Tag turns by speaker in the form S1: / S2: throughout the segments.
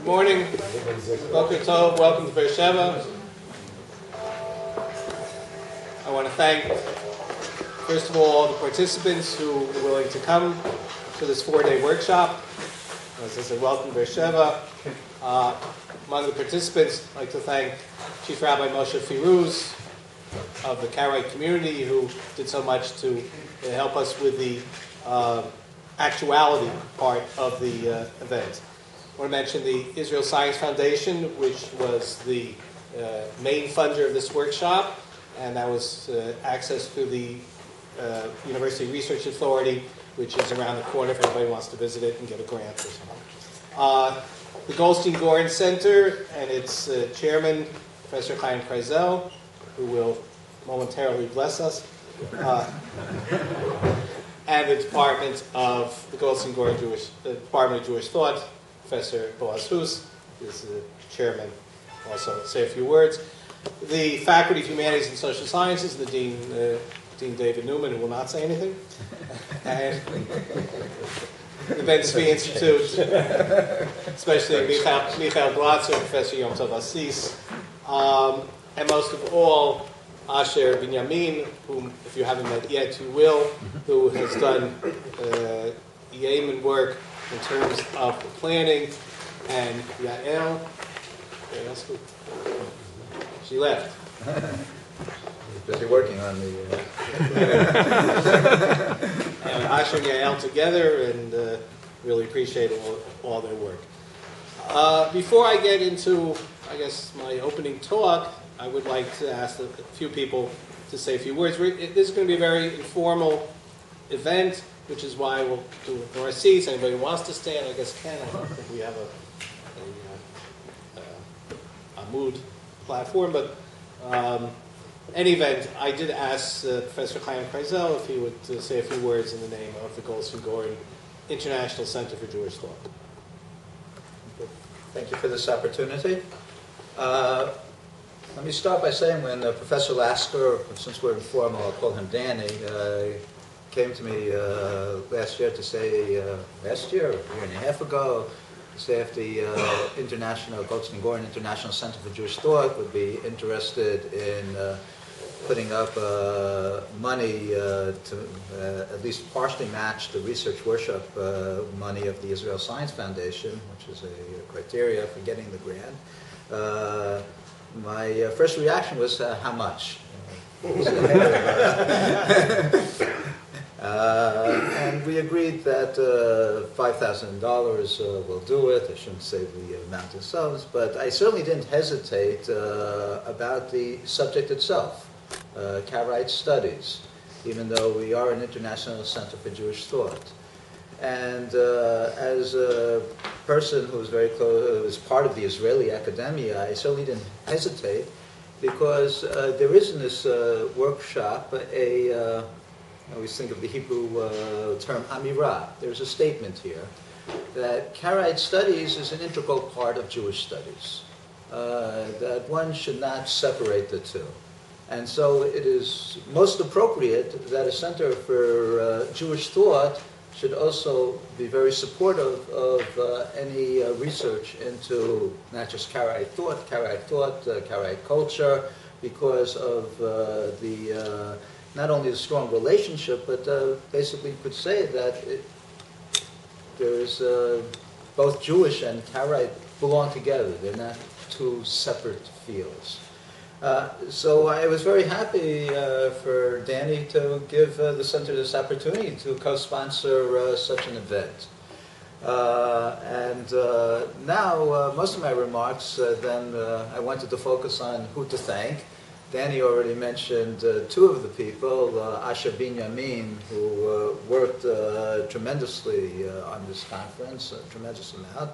S1: Good morning. Boker Tov. Welcome to Beersheba. I want to thank, first of all the participants who were willing to come to this 4-day workshop. As I said, welcome to Beersheba. Among the participants, I'd like to thank Chief Rabbi Moshe Firuz of the Karaite community, who did so much to help us with the actuality part of the event. I want to mention the Israel Science Foundation, which was the main funder of this workshop, and that was access to the University Research Authority, which is around the corner if anybody wants to visit it and get a grant or something. The Goldstein-Goren Center and its chairman, Professor Chaim Kreisel, who will momentarily bless us, and the Department of the Goldstein-Goren Department of Jewish Thought, Professor Boaz Hus is the chairman, also say a few words. The Faculty of Humanities and Social Sciences, the Dean David Newman, who will not say anything, and the Ben-Zvi Institute, especially Michael Glatzer, Professor Yom Tov Assis, and most of all, Asher Binyamin, whom, if you haven't met yet, you will, who has done yeoman work in terms of the planning, and Yael, she left.
S2: Busy working on the...
S1: And Asher and Yael together, and really appreciate all their work. Before I get into, I guess, my opening talk, I would like to ask a few people to say a few words. This is going to be a very informal event, which is why we'll do it in our seats. Anybody who wants to stand, I guess, can. I don't think we have a mood platform, but any event, I did ask Professor Chaim Kreisel if he would say a few words in the name of the Goldstein-Goren International Center for Jewish Thought.
S2: Thank you for this opportunity. Let me start by saying when Professor Lasker, since we're informal, I'll call him Danny, came to me last year, a year and a half ago, to say if the Goldstein-Goren International Center for Jewish Thought would be interested in putting up money to at least partially match the research workshop money of the Israel Science Foundation, which is a criteria for getting the grant. My first reaction was, how much? And we agreed that $5,000 will do it. I shouldn't say the amount themselves, but I certainly didn't hesitate about the subject itself, Karaite studies, even though we are an international center for Jewish thought. And as a person who was very close, who was part of the Israeli academia, I certainly didn't hesitate, because there is in this workshop I always think of the Hebrew term amirah. There's a statement here that Karaite studies is an integral part of Jewish studies, that one should not separate the two. And so it is most appropriate that a center for Jewish thought should also be very supportive of any research into not just Karaite thought, Karaite culture, because of the not only the strong relationship, but basically you could say that there's both Jewish and Karaite belong together. They're not two separate fields. So I was very happy for Danny to give the center this opportunity to co-sponsor such an event. Now, most of my remarks, then I wanted to focus on who to thank. Danny already mentioned two of the people, Asher Binyamin, who worked tremendously on this conference, a tremendous amount,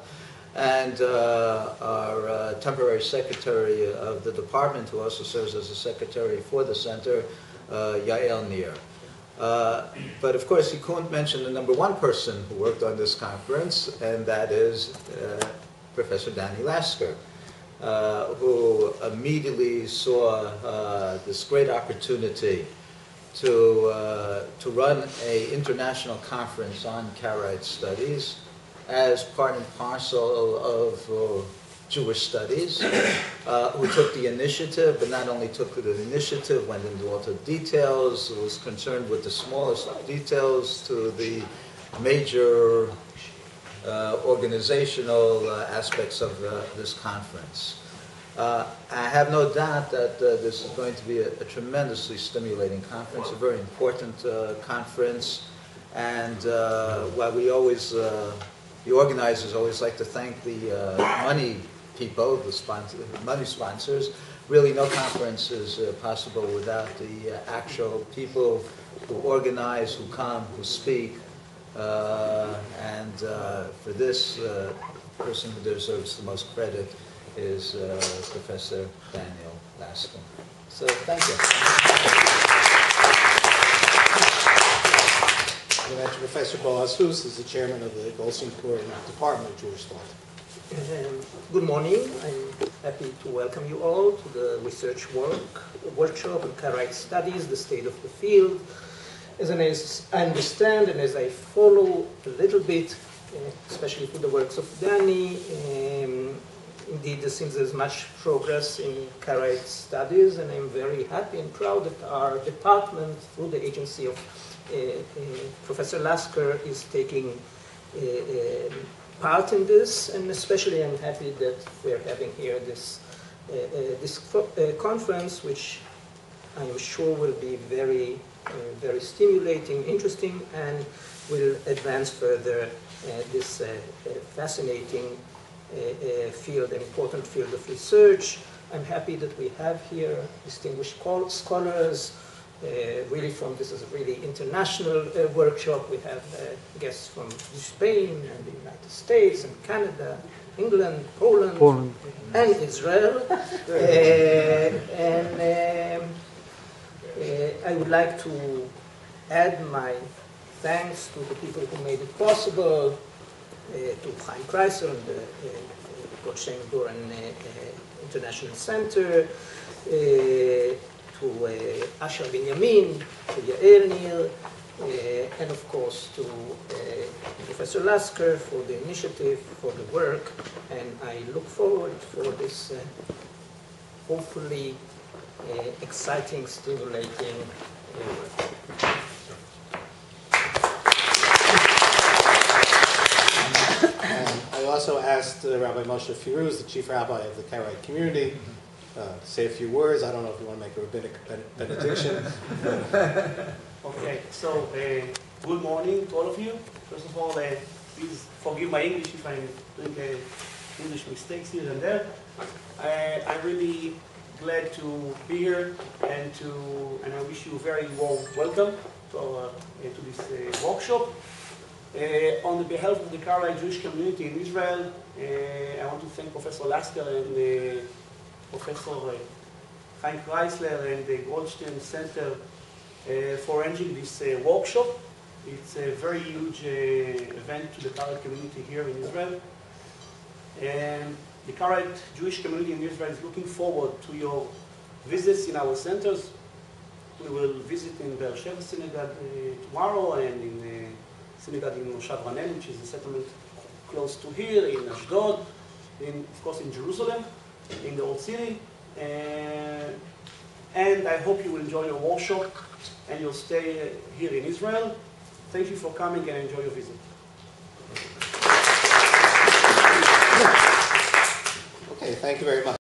S2: and our temporary secretary of the department, who also serves as a secretary for the center, Yael Nir. But of course, he couldn't mention the number one person who worked on this conference, and that is Professor Danny Lasker, who immediately saw this great opportunity to run an international conference on Karaite studies, as part and parcel of Jewish studies, who took the initiative, but not only took the initiative, went into all the details, was concerned with the smallest details to the major organizational aspects of this conference. I have no doubt that this is going to be a tremendously stimulating conference, a very important conference, and while we always, the organizers always like to thank the money people, the money sponsors, really no conference is possible without the actual people who organize, who come, who speak, and for this, person who deserves the most credit is Professor Daniel Lasker. So thank you.
S1: You mentioned Professor Boaz Hus is the chairman of the Goldstein-Goren Department of Jewish Thought.
S3: Good morning. I'm happy to welcome you all to the research workshop on Karaite studies, the state of the field. As I understand and as I follow a little bit, especially through the works of Danny, indeed there seems there's much progress in Karaite studies, and I'm very happy and proud that our department, through the agency of Professor Lasker, is taking part in this, and especially I'm happy that we're having here this conference, which I am sure will be very stimulating, interesting, and will advance further this fascinating field, an important field of research. I'm happy that we have here distinguished scholars, really this is a really international workshop. We have guests from Spain and the United States and Canada, England, Poland. And Israel. I would like to add my thanks to the people who made it possible, to Chaim Kreisel and the Goldstein-Goren International Center, to Asher Binyamin, to Yael Nir, and of course to Professor Lasker for the initiative, for the work, and I look forward for this hopefully exciting, stimulating work.
S1: I also asked Rabbi Moshe Firuz, the chief rabbi of the Karaite community, to say a few words. I don't know if you want to make a rabbinic benediction.
S4: Okay, so good morning to all of you. First of all, please forgive my English if I'm doing English mistakes here and there. I'm really glad to be here, and I wish you a very warm welcome to this workshop. On behalf of the Karaite Jewish community in Israel, I want to thank Professor Lasker and Professor Chaim Kreisler and the Goldstein Center for arranging this workshop. It's a very huge event to the Karaite community here in Israel. And the Karaite Jewish community in Israel is looking forward to your visits in our centers. We will visit in Be'er Sheva Synagogue tomorrow, and in the synagogue in Moshav Ranen, which is a settlement close to here, in Ashdod, of course in Jerusalem, in the Old City. And I hope you will enjoy your workshop and your stay here in Israel. Thank you for coming, and enjoy your visit.
S1: Okay, thank you very much.